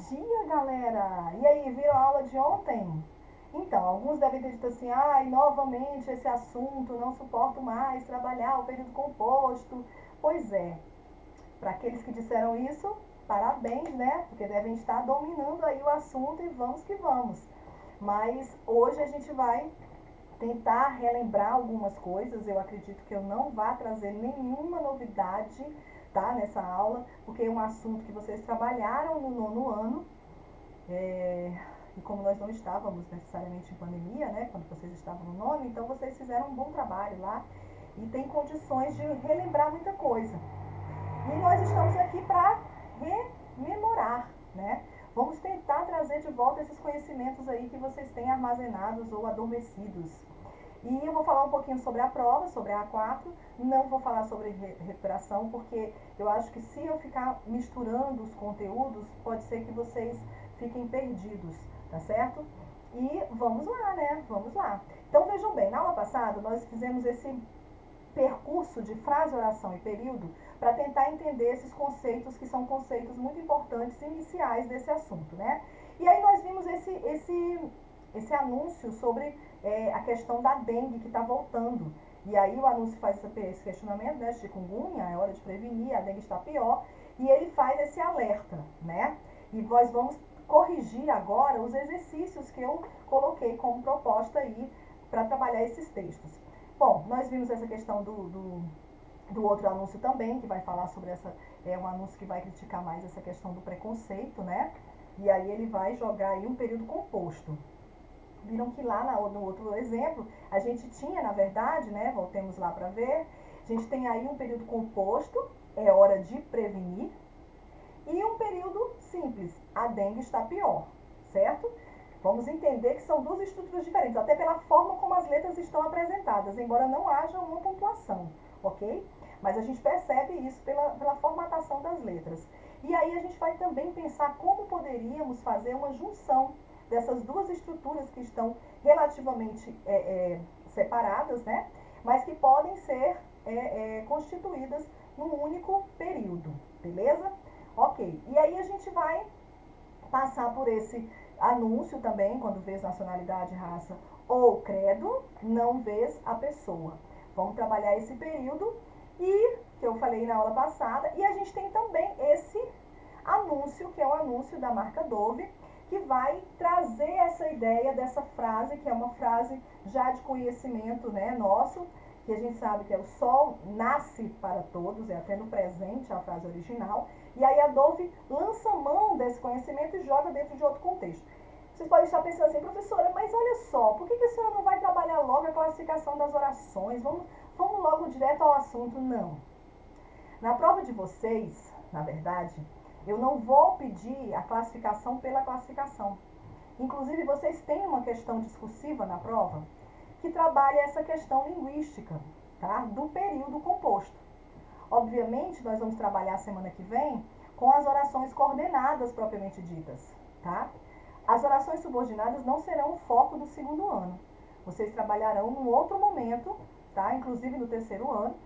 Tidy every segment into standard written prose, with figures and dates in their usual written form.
dia, galera! E aí, viram a aula de ontem? Então, alguns devem ter dito assim, ai, novamente esse assunto, não suporto mais trabalhar o período composto. Pois é, para aqueles que disseram isso, parabéns, né? Porque devem estar dominando aí o assunto e vamos que vamos. Mas hoje a gente vai tentar relembrar algumas coisas. Eu acredito que eu não vá trazer nenhuma novidade, tá, nessa aula, porque é um assunto que vocês trabalharam no nono ano. E como nós não estávamos necessariamente em pandemia, né, quando vocês estavam no nono, então vocês fizeram um bom trabalho lá e tem condições de relembrar muita coisa. E nós estamos aqui para rememorar, né? Vamos tentar trazer de volta esses conhecimentos aí que vocês têm armazenados ou adormecidos. E eu vou falar um pouquinho sobre a prova, sobre a A4. Não vou falar sobre recuperação, porque eu acho que se eu ficar misturando os conteúdos, pode ser que vocês fiquem perdidos, tá certo? E vamos lá, né? Vamos lá. Então vejam bem, na aula passada nós fizemos esse percurso de frase, oração e período para tentar entender esses conceitos que são conceitos muito importantes iniciais desse assunto, né? E aí nós vimos esse anúncio sobre a questão da dengue que está voltando. E aí o anúncio faz esse questionamento, né? Chikungunya, é hora de prevenir, a dengue está pior. E ele faz esse alerta, né? E nós vamos corrigir agora os exercícios que eu coloquei como proposta aí para trabalhar esses textos. Bom, nós vimos essa questão do outro anúncio também, que vai falar sobre um anúncio que vai criticar mais essa questão do preconceito, né? E aí ele vai jogar aí um período composto. Viram que lá no outro exemplo, a gente tinha, na verdade, né? Voltemos lá para ver. A gente tem aí um período composto, é hora de prevenir, e um período simples, a dengue está pior, certo? Vamos entender que são duas estruturas diferentes, até pela forma como as letras estão apresentadas, embora não haja uma pontuação, ok? Mas a gente percebe isso pela formatação das letras. E aí a gente vai também pensar como poderíamos fazer uma junção dessas duas estruturas que estão relativamente separadas, né? Mas que podem ser constituídas num único período, beleza? Ok, e aí a gente vai passar por esse anúncio também, quando vês nacionalidade, raça ou credo, não vês a pessoa. Vamos trabalhar esse período e que eu falei na aula passada, e a gente tem também esse anúncio, que é o anúncio da marca Dove, que vai trazer essa ideia dessa frase, que é uma frase já de conhecimento, né, nosso, que a gente sabe que é o sol nasce para todos, é até no presente a frase original, e aí a Dove lança mão desse conhecimento e joga dentro de outro contexto. Vocês podem estar pensando assim, professora, mas olha só, por que a senhora não vai trabalhar logo a classificação das orações? Vamos logo direto ao assunto? Não. Na prova de vocês, na verdade, eu não vou pedir a classificação pela classificação. Inclusive, vocês têm uma questão discursiva na prova que trabalha essa questão linguística, tá? Do período composto. Obviamente, nós vamos trabalhar semana que vem com as orações coordenadas propriamente ditas, tá? As orações subordinadas não serão o foco do segundo ano. Vocês trabalharão num outro momento, tá? Inclusive no terceiro ano,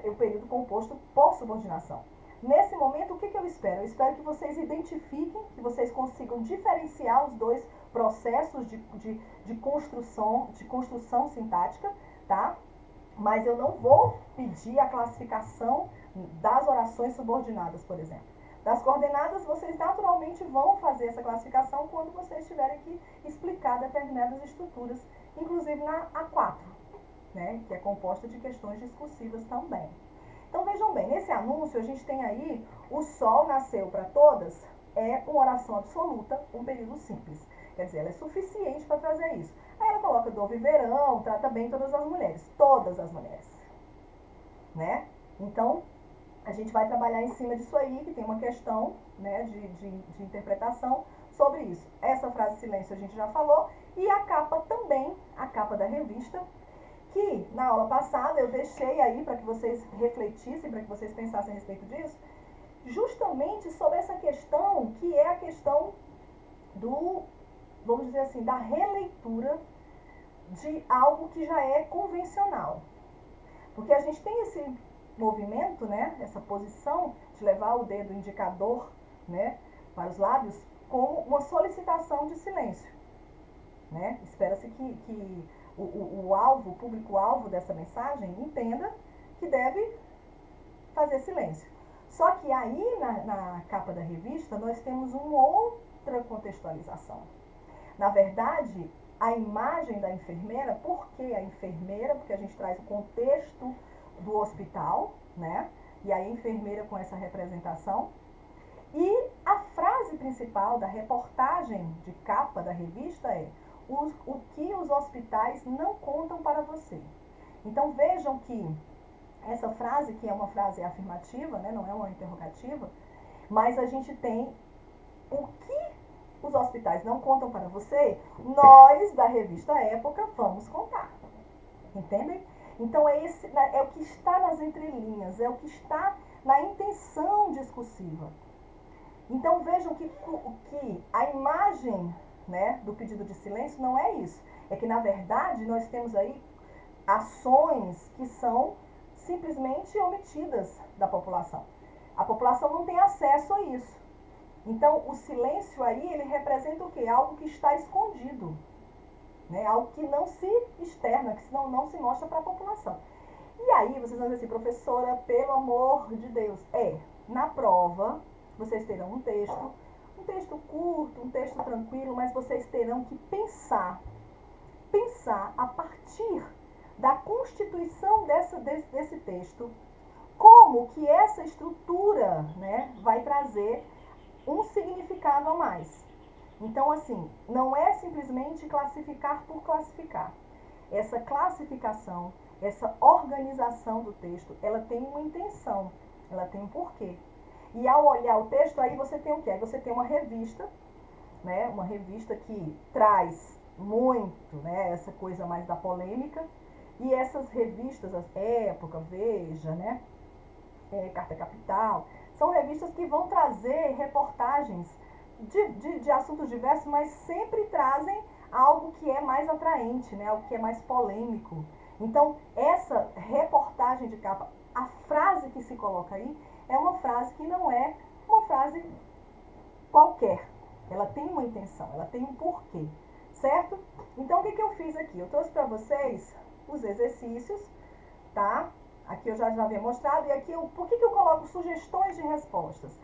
o período composto por subordinação. Nesse momento, o que eu espero? Eu espero que vocês identifiquem, que vocês consigam diferenciar os dois processos de construção sintática, tá? Mas eu não vou pedir a classificação das orações subordinadas, por exemplo. Das coordenadas, vocês naturalmente vão fazer essa classificação quando vocês tiverem que explicar determinadas estruturas, inclusive na A4, né, que é composta de questões discursivas também. Então vejam bem, nesse anúncio a gente tem aí o sol nasceu para todas, é uma oração absoluta, um período simples. Quer dizer, ela é suficiente para trazer isso. Aí ela coloca Dove verão, trata bem todas as mulheres, né? Então, a gente vai trabalhar em cima disso aí, que tem uma questão, né, de interpretação sobre isso. Essa frase silêncio a gente já falou, e a capa também, a capa da revista, que na aula passada eu deixei aí para que vocês refletissem, para que vocês pensassem a respeito disso, justamente sobre essa questão, que é a questão vamos dizer assim, da releitura de algo que já é convencional. Porque a gente tem esse movimento, né, essa posição de levar o dedo indicador, né, para os lábios, como uma solicitação de silêncio, né? Espera-se que o alvo, o público-alvo dessa mensagem entenda que deve fazer silêncio. Só que aí, na capa da revista, nós temos uma outra contextualização. Na verdade, a imagem da enfermeira, por que a enfermeira? Porque a gente traz o contexto do hospital, né? E aí a enfermeira com essa representação. E a frase principal da reportagem de capa da revista é o que os hospitais não contam para você. Então vejam que essa frase, que é uma frase afirmativa, né, não é uma interrogativa, mas a gente tem o que os hospitais não contam para você, nós da revista Época vamos contar. Entendem? Então é o que está nas entrelinhas, é o que está na intenção discursiva. Então vejam que a imagem, né, do pedido de silêncio não é isso. É que na verdade nós temos aí ações que são simplesmente omitidas da população. A população não tem acesso a isso. Então o silêncio aí, ele representa o quê? Algo que está escondido, né? Algo que não se externa, que não se mostra para a população. E aí vocês vão dizer assim, professora, pelo amor de Deus, na prova vocês terão um texto curto, um texto tranquilo, mas vocês terão que pensar a partir da constituição desse texto, como que essa estrutura, né, vai trazer um significado a mais. Então, assim, não é simplesmente classificar por classificar. Essa classificação, essa organização do texto, ela tem uma intenção, ela tem um porquê. E ao olhar o texto, aí você tem o quê? Aí você tem uma revista, né? Uma revista que traz muito, né, essa coisa mais da polêmica. E essas revistas, as Época, Veja, né? Carta Capital, são revistas que vão trazer reportagens de assuntos diversos, mas sempre trazem algo que é mais atraente, né? Algo que é mais polêmico. Então, essa reportagem de capa, a frase que se coloca aí, é uma frase que não é uma frase qualquer. Ela tem uma intenção, ela tem um porquê, certo? Então, o que eu fiz aqui? Eu trouxe para vocês os exercícios, tá? Aqui eu já havia mostrado, e aqui por que eu coloco sugestões de respostas?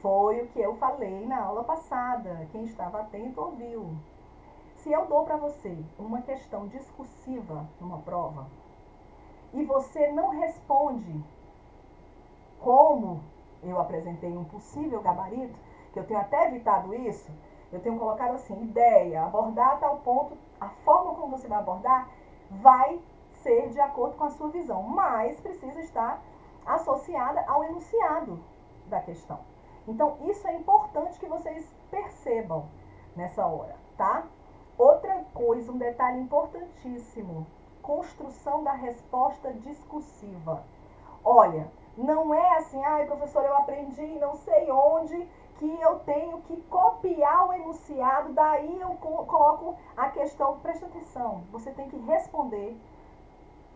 Foi o que eu falei na aula passada, quem estava atento ouviu. Se eu dou para você uma questão discursiva numa prova, e você não responde como eu apresentei um possível gabarito, que eu tenho até evitado isso, eu tenho colocado assim, ideia, abordar tal ponto, a forma como você vai abordar vai ser de acordo com a sua visão, mas precisa estar associada ao enunciado da questão. Então, isso é importante que vocês percebam nessa hora, tá? Outra coisa, um detalhe importantíssimo, construção da resposta discursiva. Olha, não é assim, professor, eu aprendi não sei onde que eu tenho que copiar o enunciado, daí eu coloco a questão. Presta atenção, você tem que responder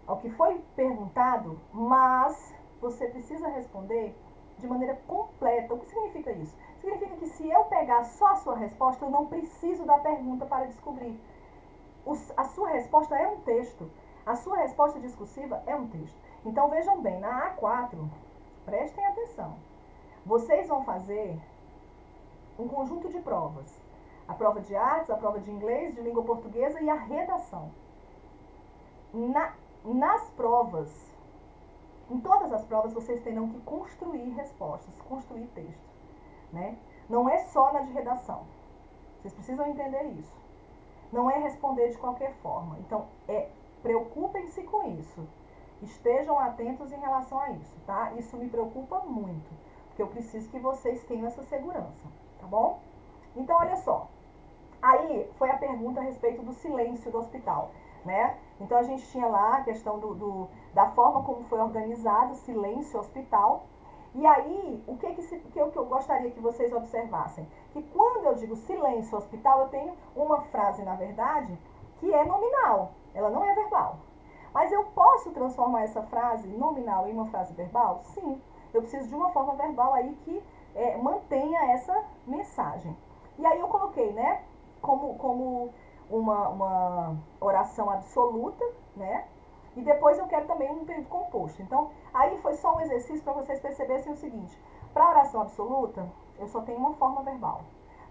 ao que foi perguntado, mas você precisa responder de maneira completa. O que significa isso? Significa que se eu pegar só a sua resposta, eu não preciso da pergunta para descobrir. A sua resposta é um texto. A sua resposta discursiva é um texto. Então, vejam bem, na A4, prestem atenção. Vocês vão fazer um conjunto de provas. A prova de artes, a prova de inglês, de língua portuguesa e a redação. Nas provas, em todas as provas, vocês terão que construir respostas, construir texto, né? Não é só na de redação. Vocês precisam entender isso. Não é responder de qualquer forma. Então, preocupem-se com isso. Estejam atentos em relação a isso, tá? Isso me preocupa muito, porque eu preciso que vocês tenham essa segurança, tá bom? Então, olha só. Aí, foi a pergunta a respeito do silêncio do hospital, né? Então, a gente tinha lá a questão da forma como foi organizado o silêncio hospital. E aí, o que eu gostaria que vocês observassem? Que quando eu digo silêncio hospital, eu tenho uma frase, na verdade, que é nominal. Ela não é verbal. Mas eu posso transformar essa frase nominal em uma frase verbal? Sim. Eu preciso de uma forma verbal aí que mantenha essa mensagem. E aí como uma oração absoluta, né? E depois eu quero também um período composto. Então, aí foi só um exercício para vocês perceberem o seguinte. Para oração absoluta, eu só tenho uma forma verbal.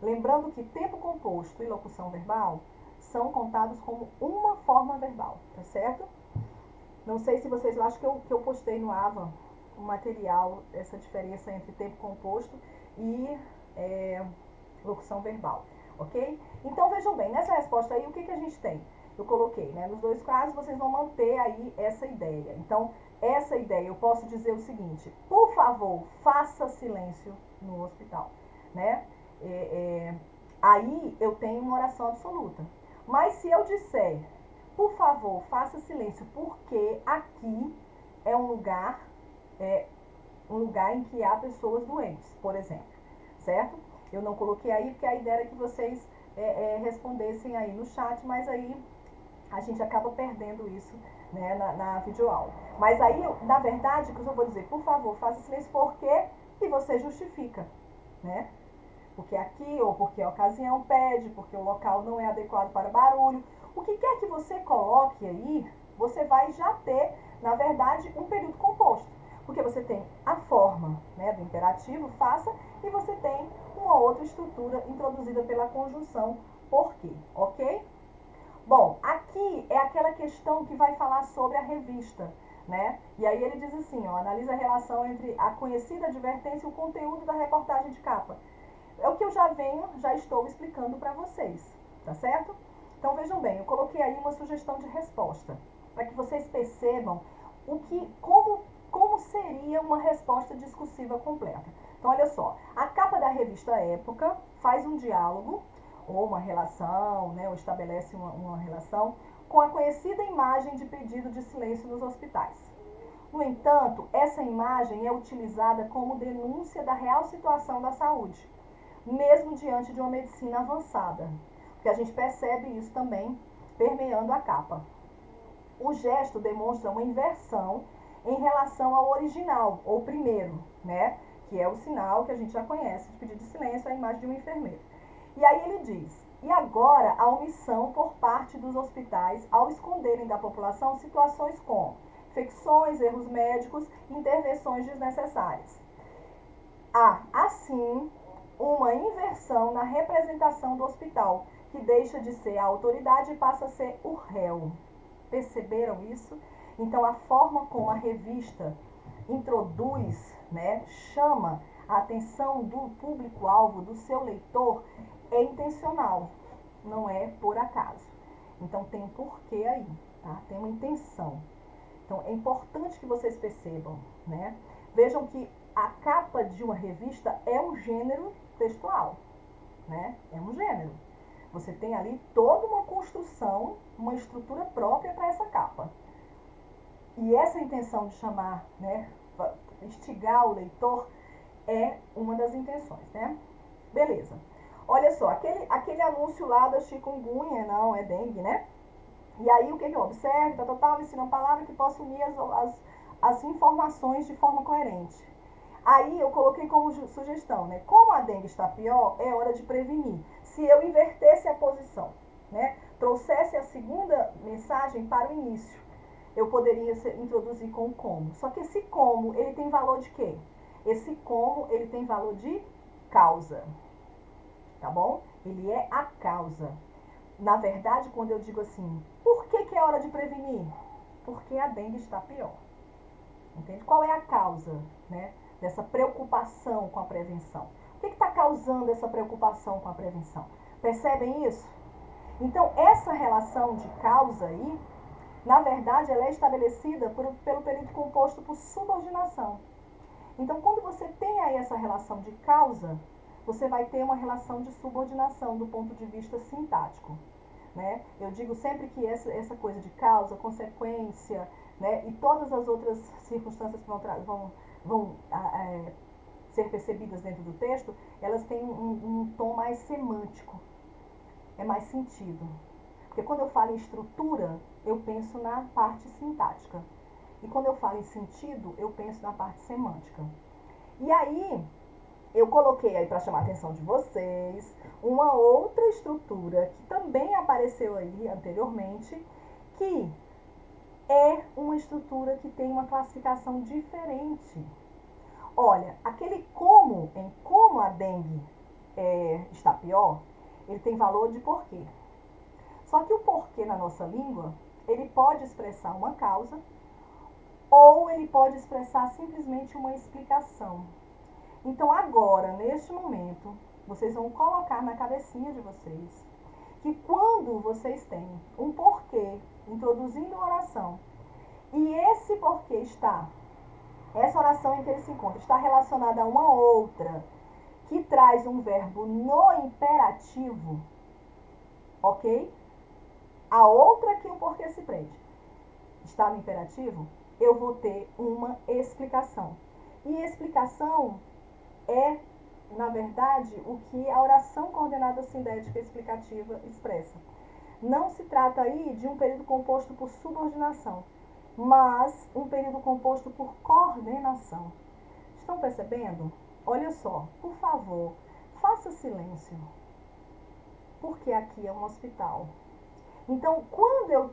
Lembrando que tempo composto e locução verbal são contados como uma forma verbal, tá certo? Não sei se vocês, eu acho que eu postei no AVA um material, essa diferença entre tempo composto e locução verbal, ok? Então vejam bem, nessa resposta aí, o que a gente tem? Eu coloquei, né? Nos dois casos, vocês vão manter aí essa ideia. Então, essa ideia, eu posso dizer o seguinte: por favor, faça silêncio no hospital, né? Aí eu tenho uma oração absoluta. Mas se eu disser, por favor, faça silêncio, porque aqui é um lugar em que há pessoas doentes, por exemplo, certo? Eu não coloquei aí porque a ideia era que vocês respondessem aí no chat, mas aí a gente acaba perdendo isso, né, na videoaula. Mas aí, na verdade, que eu vou dizer, por favor, faça silêncio porque e você justifica, né? Porque aqui, ou porque a ocasião pede, porque o local não é adequado para barulho. O que quer que você coloque aí, você vai já ter, na verdade, um período composto. Porque você tem a forma, né, do imperativo, faça, e você tem uma outra estrutura introduzida pela conjunção por quê, ok? Bom, aqui é aquela questão que vai falar sobre a revista, né? E aí ele diz assim, ó, analisa a relação entre a conhecida advertência e o conteúdo da reportagem de capa. É o que eu já estou explicando para vocês, tá certo? Então vejam bem, eu coloquei aí uma sugestão de resposta, para que vocês percebam como seria uma resposta discursiva completa. Então olha só, a capa da revista Época faz um diálogo, ou uma relação, né, ou estabelece uma relação, com a conhecida imagem de pedido de silêncio nos hospitais. No entanto, essa imagem é utilizada como denúncia da real situação da saúde, mesmo diante de uma medicina avançada, porque a gente percebe isso também permeando a capa. O gesto demonstra uma inversão em relação ao original, ou primeiro, né, que é o sinal que a gente já conhece de pedido de silêncio, a imagem de um enfermeiro. E aí ele diz, e agora a omissão por parte dos hospitais ao esconderem da população situações como infecções, erros médicos, intervenções desnecessárias. Há, assim, uma inversão na representação do hospital, que deixa de ser a autoridade e passa a ser o réu. Perceberam isso? Então, a forma como a revista introduz, né, chama a atenção do público-alvo, do seu leitor, é intencional, não é por acaso. Então, tem um porquê aí, tá? Tem uma intenção. Então, é importante que vocês percebam, né? Vejam que a capa de uma revista é um gênero textual, né? É um gênero. Você tem ali toda uma construção, uma estrutura própria para essa capa. E essa intenção de chamar, né, instigar o leitor é uma das intenções, né? Beleza. Olha só, aquele anúncio lá da chikungunya, não, é dengue, né? E aí o que eu observo? Me ensina uma palavra que possa unir as informações de forma coerente. Aí eu coloquei como sugestão, né? Como a dengue está pior, é hora de prevenir. Se eu invertesse a posição, né? Trouxesse a segunda mensagem para o início, eu poderia introduzir com como. Só que esse como, ele tem valor de quê? Esse como, ele tem valor de causa, tá bom? Ele é a causa. Na verdade, quando eu digo assim, por que é hora de prevenir? Porque a dengue está pior. Entende? Qual é a causa, né, dessa preocupação com a prevenção? O que está causando essa preocupação com a prevenção? Percebem isso? Então, essa relação de causa aí, na verdade, ela é estabelecida pelo período composto por subordinação. Então, quando você tem aí essa relação de causa, você vai ter uma relação de subordinação do ponto de vista sintático, né? Eu digo sempre que essa coisa de causa, consequência, né, e todas as outras circunstâncias que vão ser percebidas dentro do texto, elas têm um tom mais semântico, é mais sentido. Porque quando eu falo em estrutura, eu penso na parte sintática. E quando eu falo em sentido, eu penso na parte semântica. E aí, eu coloquei aí para chamar a atenção de vocês uma outra estrutura que também apareceu aí anteriormente, que é uma estrutura que tem uma classificação diferente. Olha, aquele como, em como a dengue está pior, ele tem valor de porquê. Só que o porquê na nossa língua, ele pode expressar uma causa ou ele pode expressar simplesmente uma explicação. Então agora, neste momento, vocês vão colocar na cabecinha de vocês que quando vocês têm um porquê introduzindo uma oração e esse porquê está, essa oração em que ele se encontra, está relacionada a uma outra que traz um verbo no imperativo, ok? A outra que o porquê se prende está no imperativo, eu vou ter uma explicação. E explicação é, na verdade, o que a oração coordenada sindética explicativa expressa. Não se trata aí de um período composto por subordinação, mas um período composto por coordenação. Estão percebendo? Olha só, por favor, faça silêncio, porque aqui é um hospital. Então, quando eu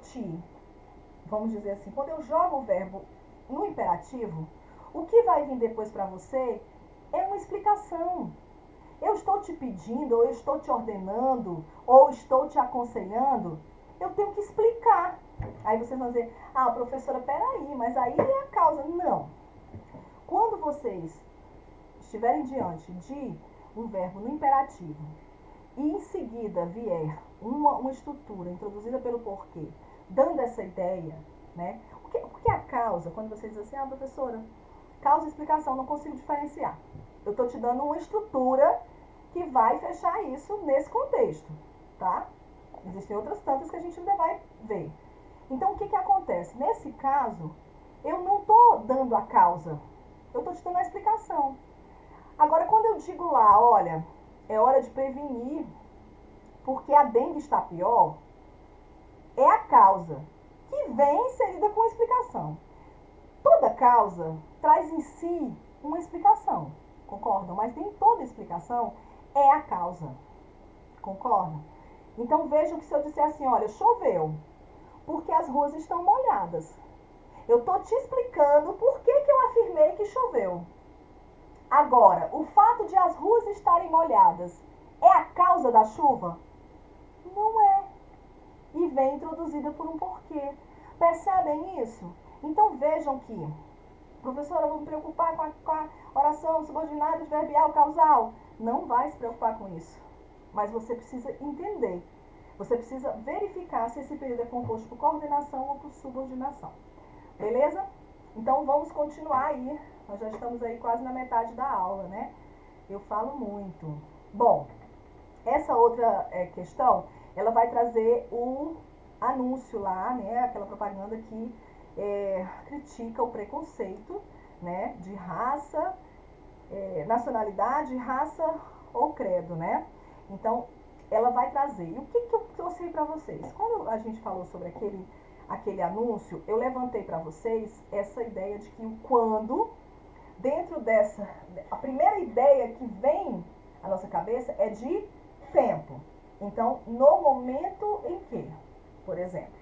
vamos dizer assim, quando eu jogo o verbo no imperativo, o que vai vir depois para você é uma explicação. Eu estou te pedindo, ou eu estou te ordenando, ou estou te aconselhando, eu tenho que explicar. Aí vocês vão dizer, ah, professora, peraí, mas aí é a causa. Não. Quando vocês estiverem diante de um verbo no imperativo e em seguida vier uma estrutura introduzida pelo porquê, dando essa ideia, né? O que é a causa? Quando você diz assim, ah, professora, causa e explicação, não consigo diferenciar. Eu estou te dando uma estrutura que vai fechar isso nesse contexto, tá? Existem outras tantas que a gente ainda vai ver. Então, o que acontece? Nesse caso, eu não estou dando a causa, eu estou te dando a explicação. Agora, quando eu digo lá, olha, é hora de prevenir, porque a dengue está pior, é a causa, que vem inserida com a explicação. Toda causa traz em si uma explicação, concordam? Mas nem toda explicação é a causa, concordam? Então vejam que se eu disser assim, olha, choveu, porque as ruas estão molhadas. Eu estou te explicando por que eu afirmei que choveu. Agora, o fato de as ruas estarem molhadas é a causa da chuva? Não é. E vem introduzida por um porquê. Percebem isso? Então vejam que, professora, eu vou me preocupar com a oração subordinada, adverbial, causal. Não vai se preocupar com isso. Mas você precisa entender. Você precisa verificar se esse período é composto por coordenação ou por subordinação. Beleza? Então vamos continuar aí. Nós já estamos aí quase na metade da aula, né? Eu falo muito. Bom, essa outra questão, ela vai trazer o anúncio lá, né? Aquela propaganda que critica o preconceito, né? De raça, nacionalidade, raça ou credo, né? Então, ela vai trazer. E o que eu trouxe aí para vocês? Quando a gente falou sobre aquele anúncio, eu levantei para vocês essa ideia de que o quando, dentro dessa, a primeira ideia que vem à nossa cabeça é de tempo. Então, no momento em que, por exemplo,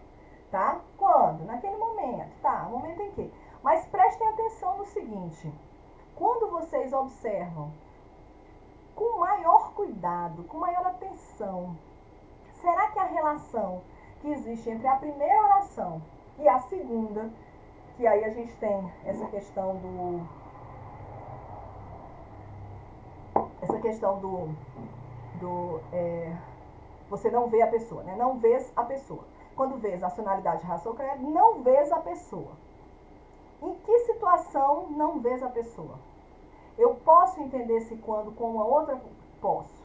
tá? Quando? Naquele momento, tá? Momento em que. Mas prestem atenção no seguinte, quando vocês observam com maior cuidado, com maior atenção, será que a relação que existe entre a primeira oração e a segunda, que aí a gente tem essa questão você não vê a pessoa, né? Não vês a pessoa. Quando vês nacionalidade, raça ou credo, não vês a pessoa. Em que situação não vês a pessoa? Eu posso entender esse quando como uma outra? Posso.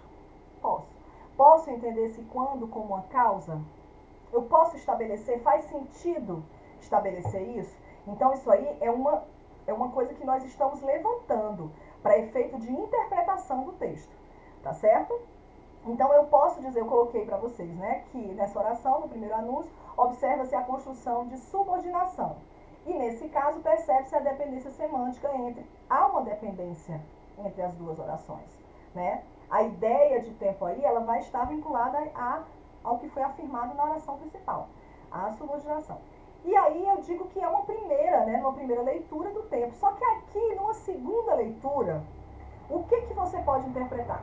Posso entender esse quando como uma causa? Eu posso estabelecer? Faz sentido estabelecer isso? Então, isso aí é uma coisa que nós estamos levantando para efeito de interpretação do texto, tá certo? Então, eu posso dizer, eu coloquei para vocês, né, que nessa oração, no primeiro anúncio, observa-se a construção de subordinação. E, nesse caso, percebe-se a dependência semântica há uma dependência entre as duas orações, né? A ideia de tempo aí, ela vai estar vinculada ao que foi afirmado na oração principal, a subordinação. E aí eu digo que é uma primeira, né, uma primeira leitura do tempo. Só que aqui, numa segunda leitura, o que você pode interpretar?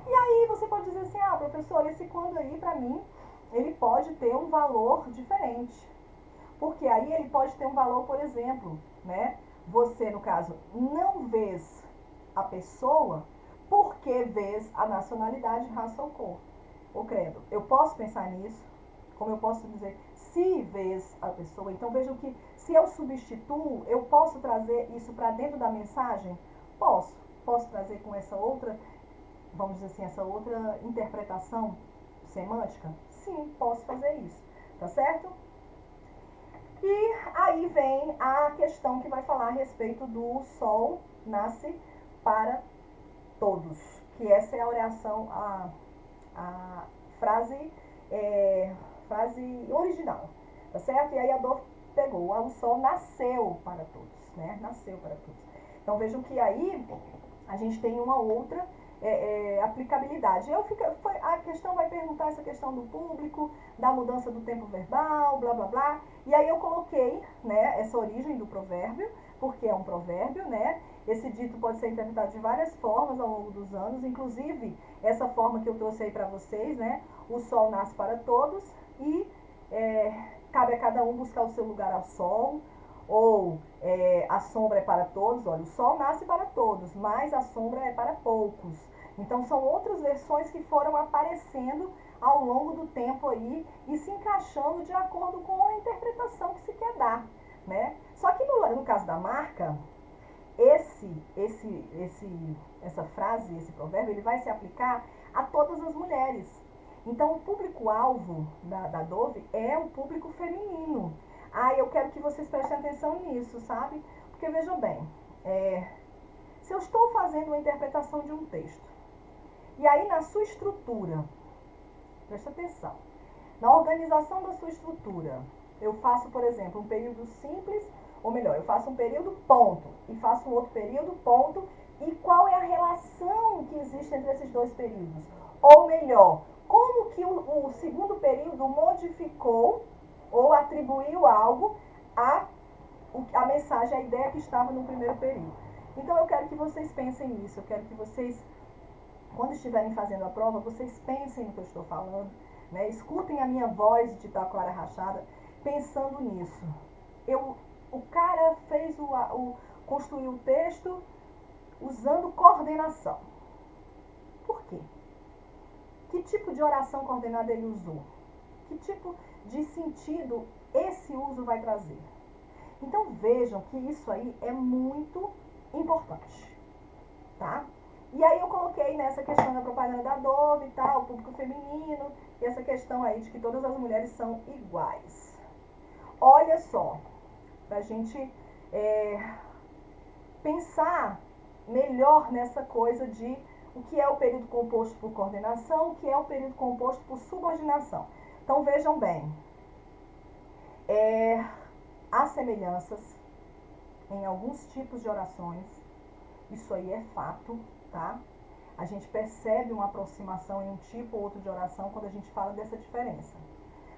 E aí você pode dizer assim, professor, esse quando aí, para mim, ele pode ter um valor diferente. Porque aí ele pode ter um valor, por exemplo, né? Você, no caso, não vês a pessoa porque vês a nacionalidade, raça ou cor, ou credo. Eu posso pensar nisso, como eu posso dizer, se vês a pessoa. Então vejam que se eu substituo, eu posso trazer isso para dentro da mensagem? Posso. Posso trazer com essa outra, vamos dizer assim, essa outra interpretação semântica? Sim, posso fazer isso. Tá certo? E aí vem a questão que vai falar a respeito do sol nasce para todos. Que essa é a oração, a frase, frase original. Tá certo? E aí a Dor pegou, o sol nasceu para todos, né? Nasceu para todos. Então vejam que aí a gente tem uma outra aplicabilidade. A questão vai perguntar essa questão do público, da mudança do tempo verbal, blá blá blá. E aí eu coloquei, né, essa origem do provérbio, porque é um provérbio, né? Esse dito pode ser interpretado de várias formas ao longo dos anos, inclusive essa forma que eu trouxe aí para vocês, né? O sol nasce para todos e cabe a cada um buscar o seu lugar ao sol, ou a sombra é para todos. Olha, o sol nasce para todos, mas a sombra é para poucos. Então são outras versões que foram aparecendo ao longo do tempo aí e se encaixando de acordo com a interpretação que se quer dar, né? Só que no caso da marca, essa frase, esse provérbio, ele vai se aplicar a todas as mulheres. Então o público-alvo da Dove é o público feminino. Eu quero que vocês prestem atenção nisso, sabe? Porque vejam bem, se eu estou fazendo uma interpretação de um texto, e aí na sua estrutura, presta atenção, na organização da sua estrutura, eu faço, por exemplo, um período simples, ou melhor, eu faço um período ponto, e faço um outro período ponto, e qual é a relação que existe entre esses dois períodos? Ou melhor, como que o segundo período modificou ou atribuiu algo a mensagem, a ideia que estava no primeiro período. Então eu quero que vocês pensem nisso, eu quero que vocês, quando estiverem fazendo a prova, vocês pensem no que eu estou falando, né? Escutem a minha voz de taquara rachada, pensando nisso. O cara construiu o texto usando coordenação. Por quê? Que tipo de oração coordenada ele usou? Que tipo de sentido esse uso vai trazer? Então vejam que isso aí é muito importante, tá? E aí eu coloquei nessa questão da propaganda da Dove e tal, o público feminino, e essa questão aí de que todas as mulheres são iguais. Olha só, pra gente pensar melhor nessa coisa de o que é o período composto por coordenação, o que é o período composto por subordinação. Então vejam bem, há semelhanças em alguns tipos de orações, isso aí é fato, tá? A gente percebe uma aproximação em um tipo ou outro de oração quando a gente fala dessa diferença.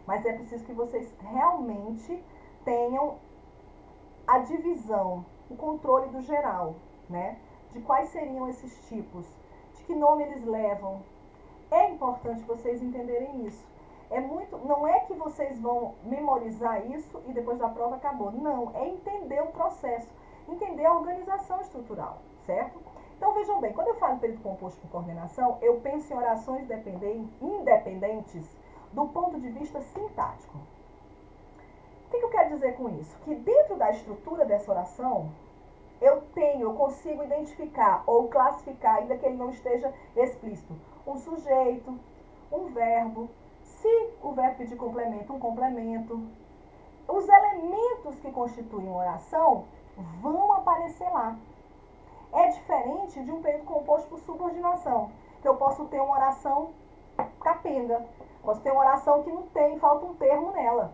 Mas é preciso que vocês realmente tenham a divisão, o controle do geral, né? De quais seriam esses tipos, de que nome eles levam. É importante vocês entenderem isso. Não é que vocês vão memorizar isso e depois da prova acabou. Não, é entender o processo, entender a organização estrutural, certo? Então vejam bem, quando eu falo em período composto por coordenação, eu penso em orações independentes do ponto de vista sintático. O que eu quero dizer com isso? Que dentro da estrutura dessa oração, eu consigo identificar ou classificar, ainda que ele não esteja explícito, um sujeito, um verbo, se o verbo pedir complemento, um complemento. Os elementos que constituem uma oração vão aparecer lá. É diferente de um período composto por subordinação, que eu posso ter uma oração capenga, posso ter uma oração que não tem, falta um termo nela.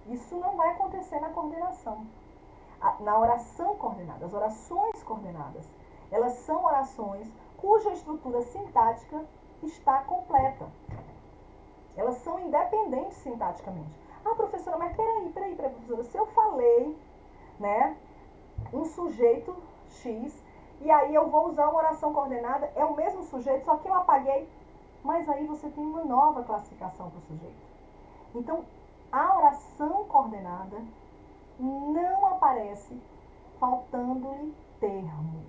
Isso não vai acontecer na coordenação. Na oração coordenada, as orações coordenadas, elas são orações cuja estrutura sintática está completa. Elas são independentes sintaticamente. Ah, professora, mas peraí, professora, se eu falei, né, um sujeito X, e aí eu vou usar uma oração coordenada, é o mesmo sujeito, só que eu apaguei, mas aí você tem uma nova classificação para o sujeito. Então, a oração coordenada não aparece faltando-lhe termo.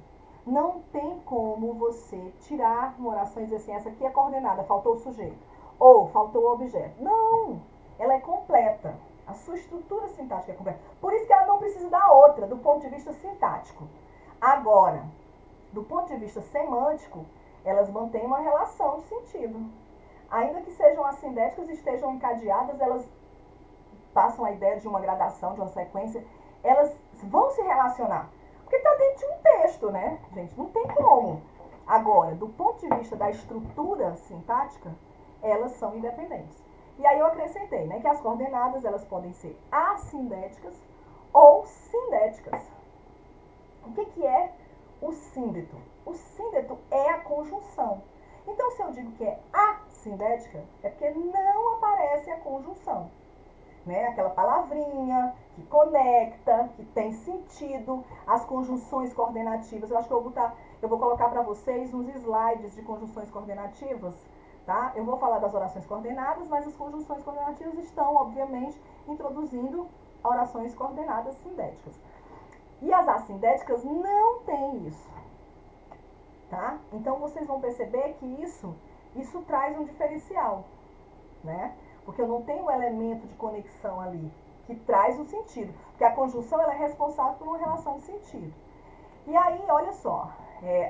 Não tem como você tirar uma oração e dizer assim, essa aqui é coordenada, faltou o sujeito, ou faltou o objeto. Não, ela é completa. A sua estrutura sintática é completa. Por isso que ela não precisa da outra, do ponto de vista sintático. Agora, do ponto de vista semântico, elas mantêm uma relação de sentido. Ainda que sejam assindéticas e estejam encadeadas, elas passam a ideia de uma gradação, de uma sequência, elas vão se relacionar. Porque está dentro de um texto, né, gente? Não tem como. Agora, do ponto de vista da estrutura sintática, elas são independentes. E aí eu acrescentei, né, que as coordenadas, elas podem ser assindéticas ou sindéticas. O que é o síndeto? O síndeto é a conjunção. Então, se eu digo que é assindética, é porque não aparece a conjunção. Né? Aquela palavrinha que conecta, que tem sentido, as conjunções coordenativas. Eu acho que eu vou colocar para vocês uns slides de conjunções coordenativas, tá? Eu vou falar das orações coordenadas, mas as conjunções coordenativas estão, obviamente, introduzindo orações coordenadas sindéticas. E as assindéticas não têm isso, tá? Então, vocês vão perceber que isso traz um diferencial, né? Porque eu não tenho um elemento de conexão ali, que traz o sentido. Porque a conjunção, ela é responsável por uma relação de sentido. E aí, olha só,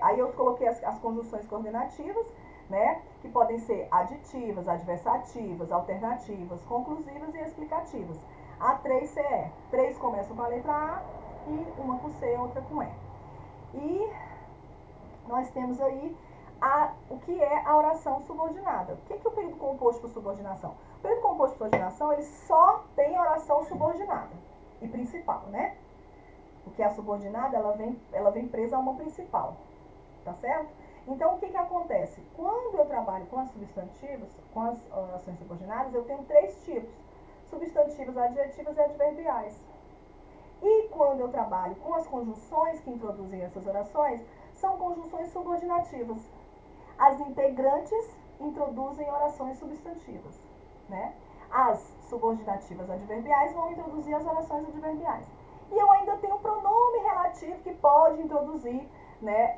aí eu coloquei as conjunções coordenativas, né? Que podem ser aditivas, adversativas, alternativas, conclusivas e explicativas. A3CE. 3 começam com a letra A e uma com C e outra com E. E nós temos aí o que é a oração subordinada. O que é o período composto por subordinação? O período composto por subordinação, ele só tem oração subordinada e principal, né? Porque a subordinada, ela vem presa a uma principal, tá certo? Então, o que acontece? Quando eu trabalho com as substantivos, com as orações subordinadas, eu tenho 3 tipos: substantivos, adjetivas e adverbiais. E quando eu trabalho com as conjunções que introduzem essas orações, são conjunções subordinativas. As integrantes introduzem orações substantivas, né? As subordinativas adverbiais vão introduzir as orações adverbiais. E eu ainda tenho o pronome relativo que pode introduzir, né,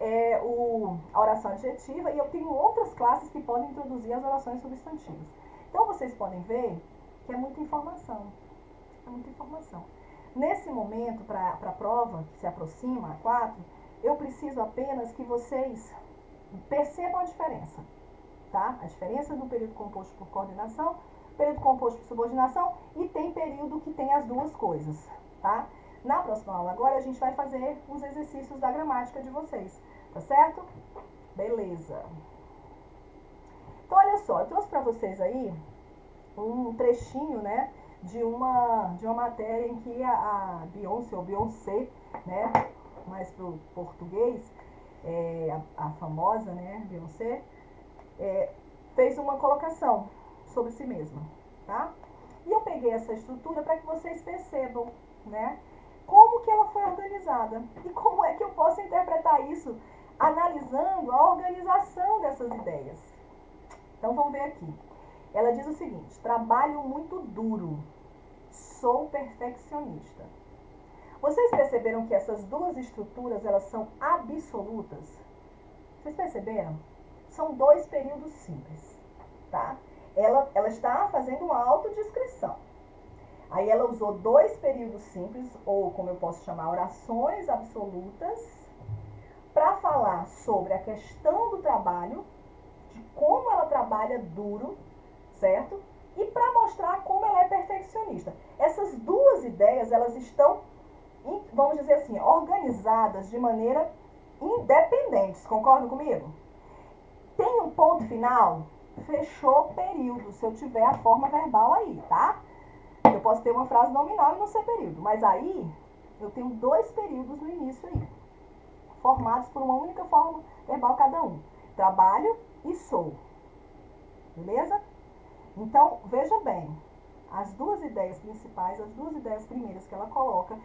a oração adjetiva, e eu tenho outras classes que podem introduzir as orações substantivas. Então, vocês podem ver que é muita informação. É muita informação. Nesse momento, para a prova, que se aproxima, a 4, eu preciso apenas que vocês percebam a diferença, tá? A diferença do período composto por coordenação, período composto por subordinação, e tem período que tem as duas coisas, tá? Na próxima aula agora a gente vai fazer os exercícios da gramática de vocês, tá certo? Beleza. Então, olha só, eu trouxe para vocês aí um trechinho, né, de uma matéria em que a Beyoncé, ou Beyoncé, né, mais pro português, a famosa, né, Beyoncé, fez uma colocação sobre si mesma, tá? E eu peguei essa estrutura para que vocês percebam, né, como que ela foi organizada e como é que eu posso interpretar isso analisando a organização dessas ideias. Então, vamos ver aqui. Ela diz o seguinte: trabalho muito duro, sou perfeccionista. Vocês perceberam que essas duas estruturas, elas são absolutas? Vocês perceberam? São 2 períodos simples, tá? Ela está fazendo uma autodescrição. Aí ela usou 2 períodos simples, ou como eu posso chamar, orações absolutas, para falar sobre a questão do trabalho, de como ela trabalha duro, certo? E para mostrar como ela é perfeccionista. Essas duas ideias, elas estão, vamos dizer assim, organizadas de maneira independentes. Concordam comigo? Tem um ponto final? Fechou período, se eu tiver a forma verbal aí, tá? Eu posso ter uma frase nominal e não ser período, mas aí eu tenho 2 períodos no início aí. formados por uma única forma verbal cada um. Trabalho e sou. Beleza? Então, veja bem, as duas ideias principais, as duas ideias primeiras que ela coloca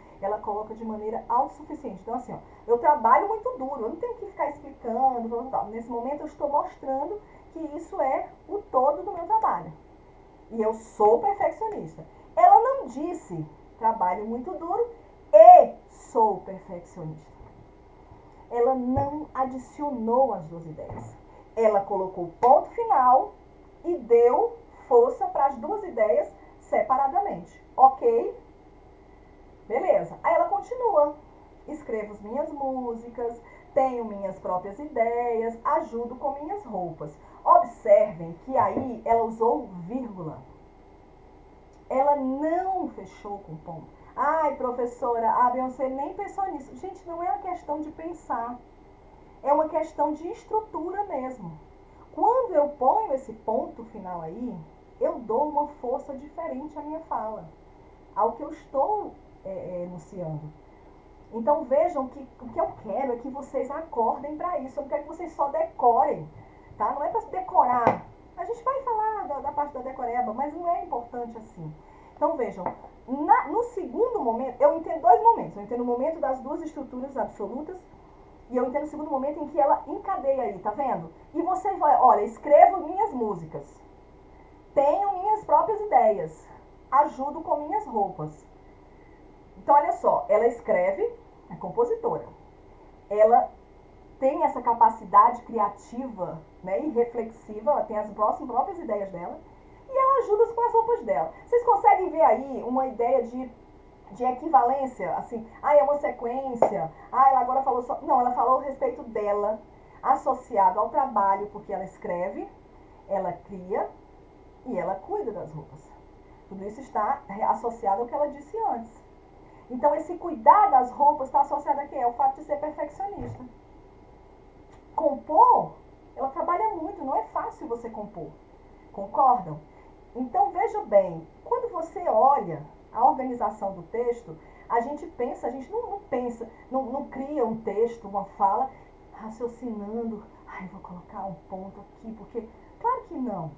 de maneira autossuficiente. Então, assim, ó, eu trabalho muito duro, eu não tenho que ficar explicando, tal. Nesse momento eu estou mostrando que isso é o todo do meu trabalho. E eu sou perfeccionista. Ela não disse trabalho muito duro e sou perfeccionista. Ela não adicionou as duas ideias. Ela colocou o ponto final e deu força para as duas ideias separadamente. Ok? Beleza. Aí ela continua. Escrevo as minhas músicas, tenho minhas próprias ideias, ajudo com minhas roupas. Observem que aí ela usou vírgula. Ela não fechou com ponto. Ai, professora, a Beyoncé nem pensou nisso. Gente, não é uma questão de pensar. É uma questão de estrutura mesmo. Quando eu ponho esse ponto final aí, eu dou uma força diferente à minha fala, ao que eu estou enunciando. Então vejam que o que eu quero é que vocês acordem para isso. Eu não quero que vocês só decorem, tá? Não é para decorar. A gente vai falar da parte da decoreba, mas não é importante assim. Então vejam, no segundo momento, eu entendo dois momentos. Eu entendo o momento das duas estruturas absolutas e eu entendo o segundo momento em que ela encadeia aí, tá vendo? E você vai, olha, escrevo minhas músicas, tenho minhas próprias ideias, ajudo com minhas roupas. Então, olha só, ela escreve, é compositora. Ela tem essa capacidade criativa, né, e reflexiva, ela tem as próprias ideias dela, e ela ajuda com as roupas dela. Vocês conseguem ver aí uma ideia de equivalência, assim, é uma sequência, ela agora falou só... Não, ela falou a respeito dela, associado ao trabalho, porque ela escreve, ela cria e ela cuida das roupas. Tudo isso está associado ao que ela disse antes. Então, esse cuidar das roupas está associado a quê? É o fato de ser perfeccionista. Compor, ela trabalha muito, não é fácil você compor. Concordam? Então, veja bem, quando você olha a organização do texto, a gente não pensa, não cria um texto, uma fala, raciocinando, vou colocar um ponto aqui, porque... Claro que não.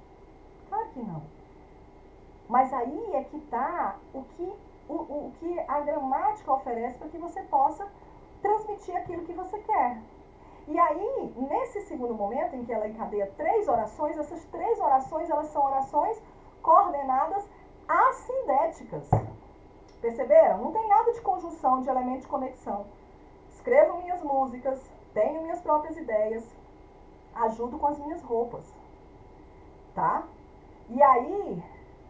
Mas aí é que está o que a gramática oferece para que você possa transmitir aquilo que você quer. E aí, nesse segundo momento em que ela encadeia 3 orações, essas 3 orações, elas são orações coordenadas assindéticas. Perceberam? Não tem nada de conjunção, de elemento de conexão. Escrevo minhas músicas, tenho minhas próprias ideias, ajudo com as minhas roupas. Tá? E aí,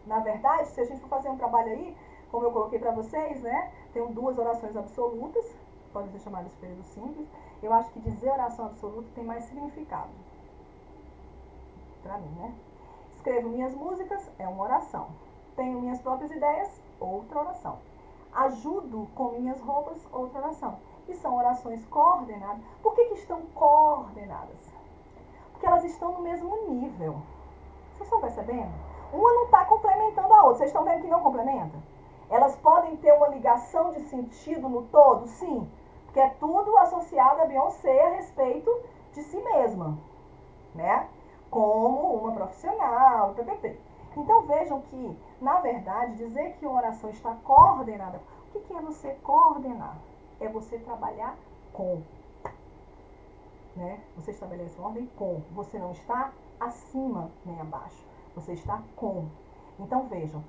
na verdade, se a gente for fazer um trabalho aí, como eu coloquei para vocês, né? Tem 2 orações absolutas, podem ser chamadas de período simples. Eu acho que dizer oração absoluta tem mais significado. Para mim, né? Escrevo minhas músicas, é uma oração. Tenho minhas próprias ideias, outra oração. Ajudo com minhas roupas, outra oração. E são orações coordenadas. Por que estão coordenadas? Porque elas estão no mesmo nível. Vocês estão percebendo? Uma não está complementando a outra. Vocês estão vendo que não complementa? Elas podem ter uma ligação de sentido no todo? Sim. Porque é tudo associado a Beyoncé a respeito de si mesma, né? Como uma profissional, ppp. Então vejam que, na verdade, dizer que uma oração está coordenada, o que é você coordenar? É você trabalhar com, né? Você estabelece uma ordem com. Você não está acima nem abaixo. Você está com. Então vejam,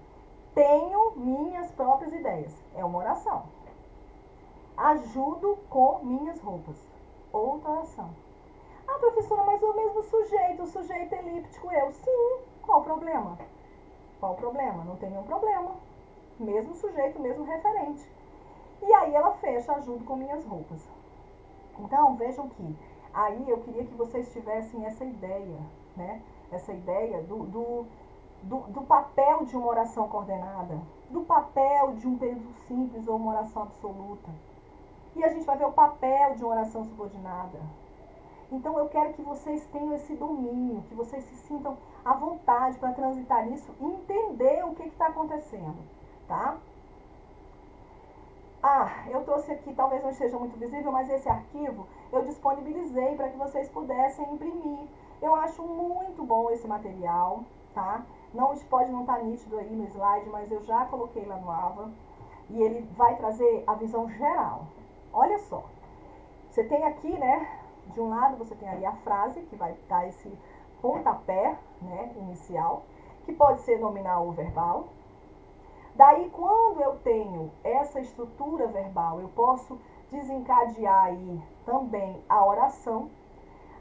tenho minhas próprias ideias. É uma oração. Ajudo com minhas roupas. Outra oração. Professora, mas o mesmo sujeito, o sujeito elíptico eu. Sim, qual o problema? Qual o problema? Não tem nenhum problema. Mesmo sujeito, mesmo referente. E aí ela fecha, ajudo com minhas roupas. Então, vejam que aí eu queria que vocês tivessem essa ideia, né? Essa ideia do papel de uma oração coordenada, do papel de um período simples ou uma oração absoluta. E a gente vai ver o papel de uma oração subordinada. Então, eu quero que vocês tenham esse domínio, que vocês se sintam à vontade para transitar nisso e entender o que está acontecendo, tá? Ah, eu trouxe aqui, talvez não esteja muito visível, mas esse arquivo eu disponibilizei para que vocês pudessem imprimir. Eu acho muito bom esse material, tá? Não pode não estar nítido aí no slide, mas eu já coloquei lá no AVA. E ele vai trazer a visão geral. Olha só, você tem aqui, né, de um lado você tem ali a frase, que vai dar esse pontapé, né, inicial, que pode ser nominal ou verbal. Daí, quando eu tenho essa estrutura verbal, eu posso desencadear aí também a oração.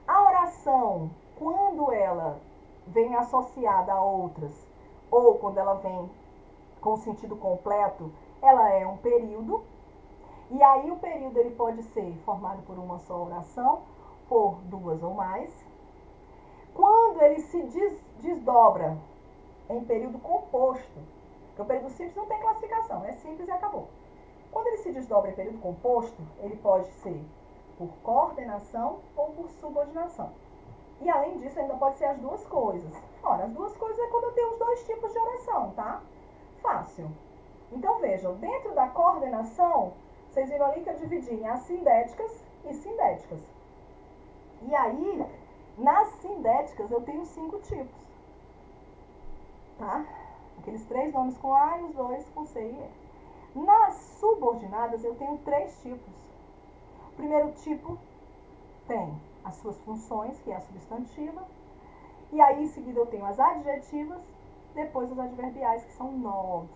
A oração, quando ela vem associada a outras, ou quando ela vem com sentido completo, ela é um período. E aí o período ele pode ser formado por uma só oração, por duas ou mais. Quando ele se desdobra em período composto, porque o período simples não tem classificação, é simples e acabou. Quando ele se desdobra em período composto, ele pode ser por coordenação ou por subordinação. E além disso, ainda pode ser as duas coisas. Ora, as duas coisas é quando eu tenho os dois tipos de oração, tá? Fácil. Então vejam, dentro da coordenação, vocês viram ali que eu dividi em assindéticas e sindéticas. E aí, nas sindéticas, eu tenho 5 tipos. Tá? Aqueles 3 nomes com A e os 2 com C e E. Nas subordinadas, eu tenho 3 tipos. O primeiro tipo tem as suas funções, que é a substantiva. E aí, em seguida, eu tenho as adjetivas, depois as adverbiais, que são 9.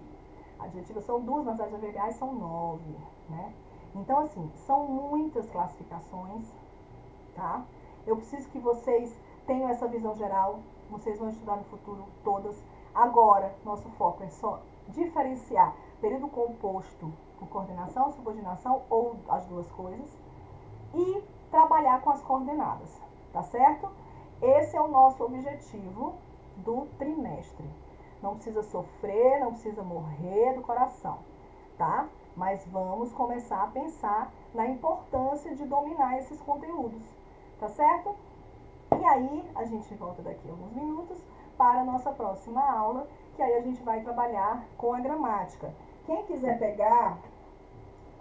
Adjetivas são 2, mas as adverbiais são 9, né? Então, assim, são muitas classificações, tá? Eu preciso que vocês tenham essa visão geral, vocês vão estudar no futuro todas. Agora, nosso foco é só diferenciar período composto por coordenação, subordinação ou as duas coisas e trabalhar com as coordenadas, tá certo? Esse é o nosso objetivo do trimestre. Não precisa sofrer, não precisa morrer do coração, tá? Mas vamos começar a pensar na importância de dominar esses conteúdos, tá certo? E aí, a gente volta daqui a alguns minutos para a nossa próxima aula, que aí a gente vai trabalhar com a gramática. Quem quiser pegar,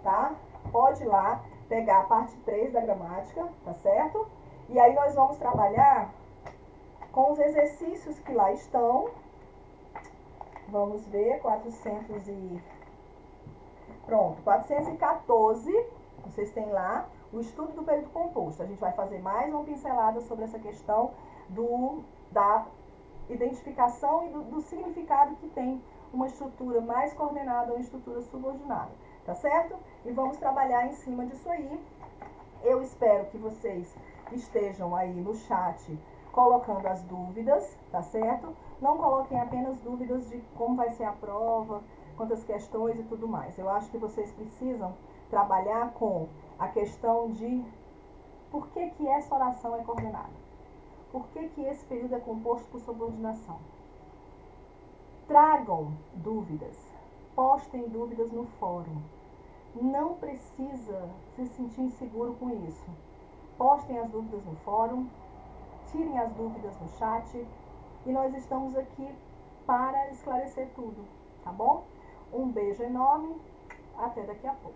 tá? Pode ir lá pegar a parte 3 da gramática, tá certo? E aí nós vamos trabalhar com os exercícios que lá estão. Vamos ver, 414, vocês têm lá o estudo do período composto. A gente vai fazer mais uma pincelada sobre essa questão da identificação e do significado que tem uma estrutura mais coordenada ou uma estrutura subordinada, tá certo? E vamos trabalhar em cima disso aí. Eu espero que vocês estejam aí no chat colocando as dúvidas, tá certo? Não coloquem apenas dúvidas de como vai ser a prova, quantas questões e tudo mais. Eu acho que vocês precisam trabalhar com a questão de por que essa oração é coordenada. Por que esse período é composto por subordinação. Tragam dúvidas, postem dúvidas no fórum. Não precisa se sentir inseguro com isso. Postem as dúvidas no fórum, tirem as dúvidas no chat e nós estamos aqui para esclarecer tudo, tá bom? Um beijo enorme, até daqui a pouco.